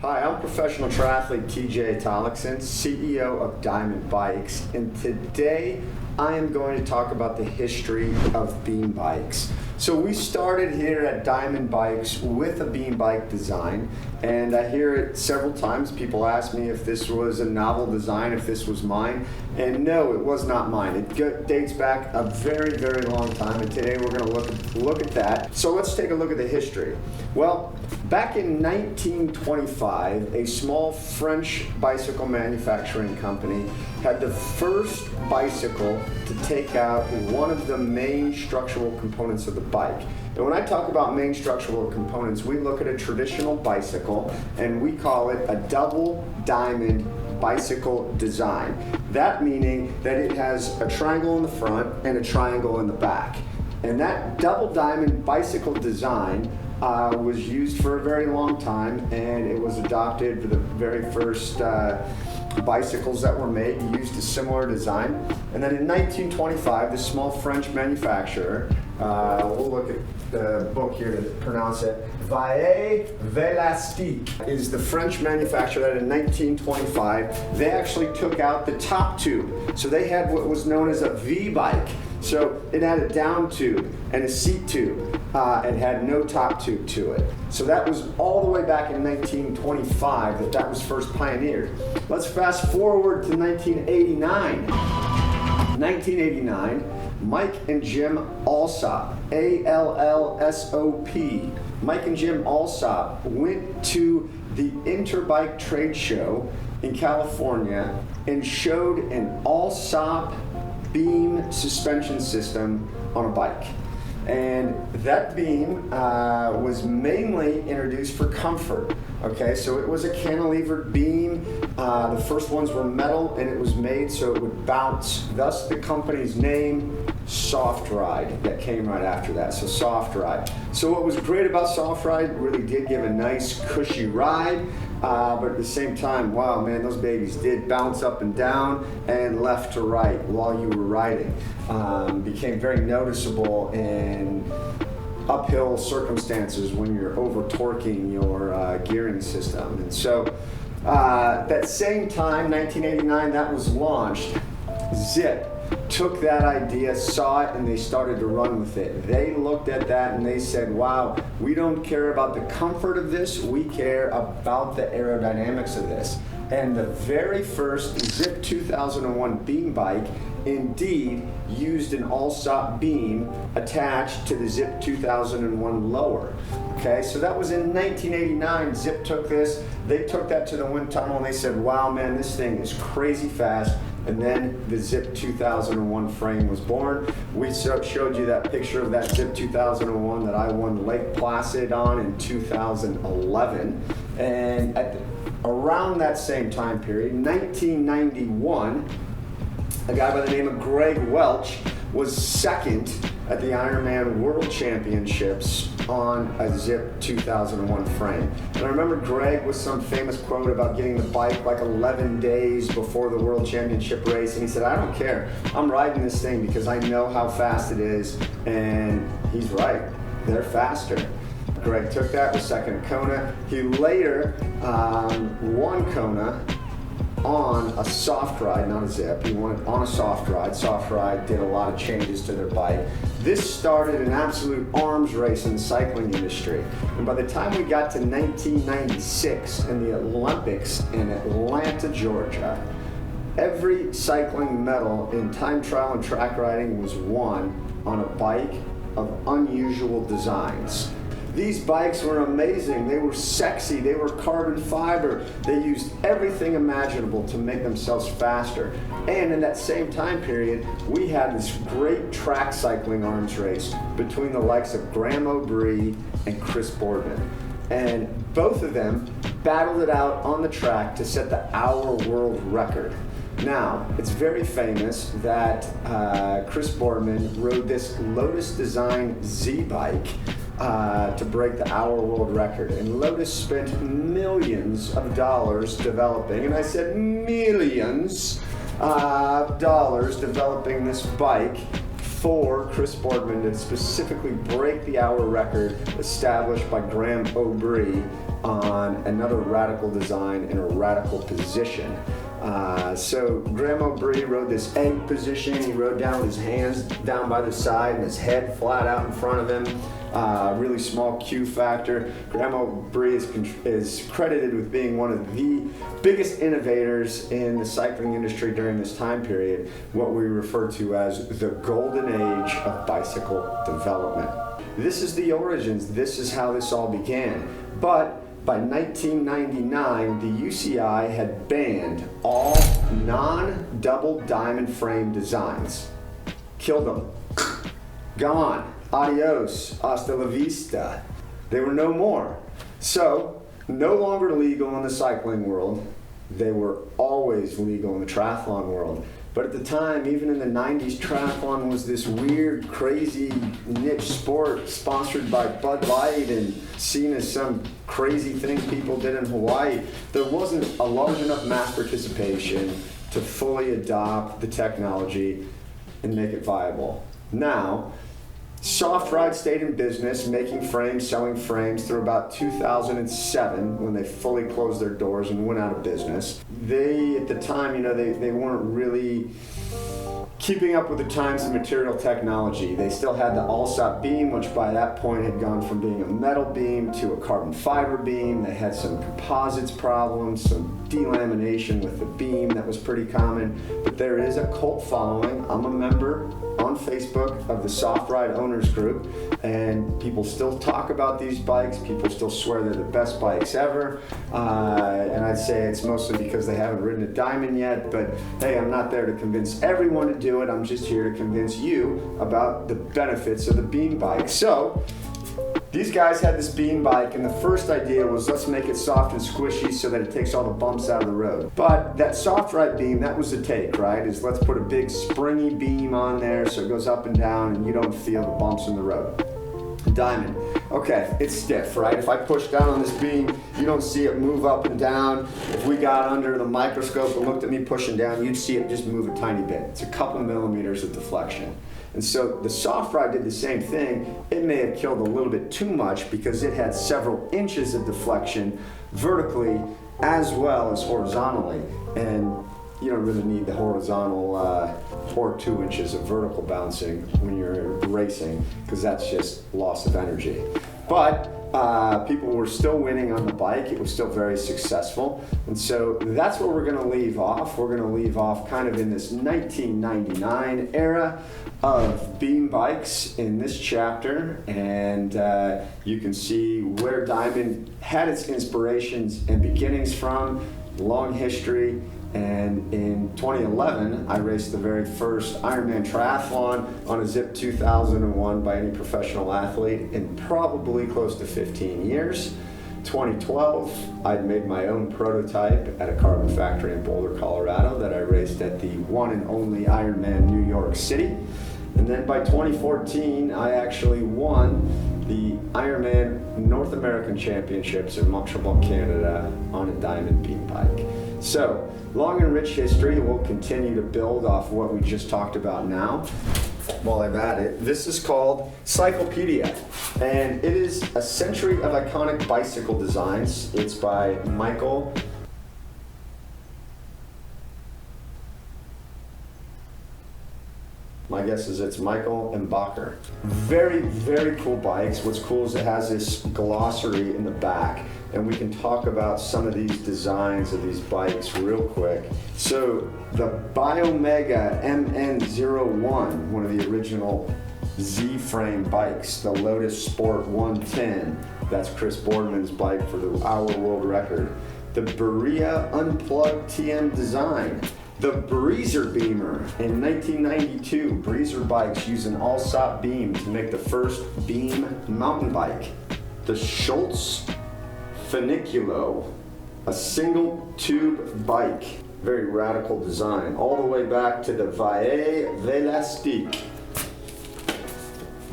Hi, I'm professional triathlete Tollakson, CEO of Dimond Bikes, and today I am going to talk about the history of beam bikes. So we started here at Dimond Bikes with a beam bike design, and I hear it several times. People ask me if this was a novel design, if this was mine, and no, it was not mine. It dates back a very, very long time, and today we're going to look at that. So let's take a look at the history. Well, back in 1925, a small French bicycle manufacturing company had the first bicycle to take out one of the main structural components of the bike. And when I talk about main structural components, we look at a traditional bicycle and we call it a double diamond bicycle design. That meaning that it has a triangle in the front and a triangle in the back. And that double diamond bicycle design was used for a very long time, and it was adopted for the very first bicycles that were made used a similar design. And then in 1925, this small French manufacturer, we'll look at the book here to pronounce it, Vaille Velastique, is the French manufacturer that in 1925, they actually took out the top tube. So they had what was known as a V-bike. So it had a down tube and a seat tube. It had no top tube to it. So that was all the way back in 1925 that was first pioneered. Let's fast forward to 1989. 1989, Mike and Jim Allsop, A-L-L-S-O-P, Mike and Jim Allsop went to the Interbike trade show in California and showed an Allsop beam suspension system on a bike. And that beam was mainly introduced for comfort. Okay, so it was a cantilevered beam. The first ones were metal, and it was made so it would bounce. Thus the company's name, Softride, that came right after that. So Softride. So what was great about Softride, it really did give a nice cushy ride. But at the same time, wow, man, those babies did bounce up and down and left to right while you were riding. Became very noticeable in uphill circumstances when you're over torquing your gearing system. And so that same time, 1989, that was launched. Zip took that idea, saw it, and they started to run with it. They looked at that and they said, wow, we don't care about the comfort of this, we care about the aerodynamics of this. And the very first Zip 2001 beam bike indeed used an Allsop beam attached to the Zip 2001 lower. Okay, so that was in 1989. Zip took this, they took that to the wind tunnel and they said, wow, man, this thing is crazy fast. And then the Zip 2001 frame was born. We showed you that picture of that Zip 2001 that I won Lake Placid on in 2011. And around that same time period, 1991, a guy by the name of Greg Welch was second at the Ironman World Championships on a Zip 2001 frame. And I remember Greg with some famous quote about getting the bike like 11 days before the World Championship race, and he said, I don't care, I'm riding this thing because I know how fast it is, and he's right, they're faster. Greg took that, was second at Kona. He later won Kona on a Softride, not a Zip. He won it on a Softride. Softride did a lot of changes to their bike. This started an absolute arms race in the cycling industry. And by the time we got to 1996 and the Olympics in Atlanta, Georgia, every cycling medal in time trial and track riding was won on a bike of unusual designs. These bikes were amazing. They were sexy. They were carbon fiber. They used everything imaginable to make themselves faster. And in that same time period, we had this great track cycling arms race between the likes of Graham O'Brien and Chris Boardman. And both of them battled it out on the track to set the hour world record. Now, it's very famous that Chris Boardman rode this Lotus Design Z bike to break the hour world record. And Lotus spent millions of dollars developing, and I said millions of dollars developing this bike for Chris Boardman to specifically break the hour record established by Graham O'Brien on another radical design in a radical position. So Graham O'Brien rode this egg position. He rode down with his hands down by the side and his head flat out in front of him. Really small Q factor. Graham O'Brien is credited with being one of the biggest innovators in the cycling industry during this time period, what we refer to as the golden age of bicycle development. This is the origins. This is how this all began. But by 1999, the UCI had banned all non-double diamond frame designs. Killed them. Gone. Adios, hasta la vista. They were no more. So, no longer legal in the cycling world. They were always legal in the triathlon world. But at the time, even in the 90s, triathlon was this weird, crazy niche sport sponsored by Bud Light and seen as some crazy thing people did in Hawaii. There wasn't a large enough mass participation to fully adopt the technology and make it viable. Now, Softride stayed in business, making frames, selling frames through about 2007 when they fully closed their doors and went out of business. They, at the time, they weren't really keeping up with the times of material technology. They still had the all-stop beam, which by that point had gone from being a metal beam to a carbon fiber beam. They had some composites problems, some delamination with the beam that was pretty common. But there is a cult following. I'm a member on Facebook of the Softride owners group, and people still talk about these bikes. People still swear they're the best bikes ever, and I'd say it's mostly because they haven't ridden a Dimond yet, but hey, I'm not there to convince everyone to do it. I'm just here to convince you about the benefits of the beam bike. So these guys had this beam bike, and the first idea was, let's make it soft and squishy so that it takes all the bumps out of the road. But that Softride beam, that was the take, right? Is let's put a big springy beam on there so it goes up and down and you don't feel the bumps in the road. Dimond, okay, it's stiff, right? If I push down on this beam, you don't see it move up and down. If we got under the microscope and looked at me pushing down, you'd see it just move a tiny bit. It's a couple millimeters of deflection. And so the Softride did the same thing. It may have killed a little bit too much because it had several inches of deflection vertically as well as horizontally. And you don't really need the horizontal or 2 inches of vertical bouncing when you're racing, because that's just loss of energy. But people were still winning on the bike. It was still very successful. And so that's where we're going to leave off. We're going to leave off kind of in this 1999 era of beam bikes in this chapter. And you can see where Dimond had its inspirations and beginnings from, long history. And in 2011, I raced the very first Ironman triathlon on a Zip 2001 by any professional athlete in probably close to 15 years. 2012, I'd made my own prototype at a carbon factory in Boulder, Colorado that I raced at the one and only Ironman New York City. And then by 2014, I actually won the Ironman North American Championships in Montreal, Canada on a Dimond beam bike. So, long and rich history. We'll continue to build off what we just talked about now. While I'm at it, this is called Cyclepedia, and it is a century of iconic bicycle designs. It's by Michael. My guess is it's Michael and Bacher. Very, very cool bikes. What's cool is it has this glossary in the back, and we can talk about some of these designs of these bikes real quick. So the Biomega MN01, one of the original Z-frame bikes, the Lotus Sport 110, that's Chris Boardman's bike for the hour world record. The Berea Unplugged TM design. The Breezer Beamer in 1992. Breezer bikes use an all-stop beam to make the first beam mountain bike. The Schultz Funiculo, a single tube bike. Very radical design. All the way back to the Valle Velastique.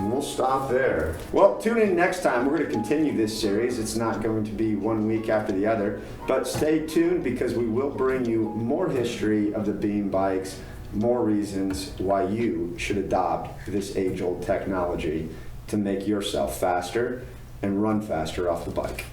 And we'll stop there. Well, tune in next time. We're going to continue this series. It's not going to be 1 week after the other, but stay tuned because we will bring you more history of the beam bikes more reasons why you should adopt this age-old technology to make yourself faster and run faster off the bike.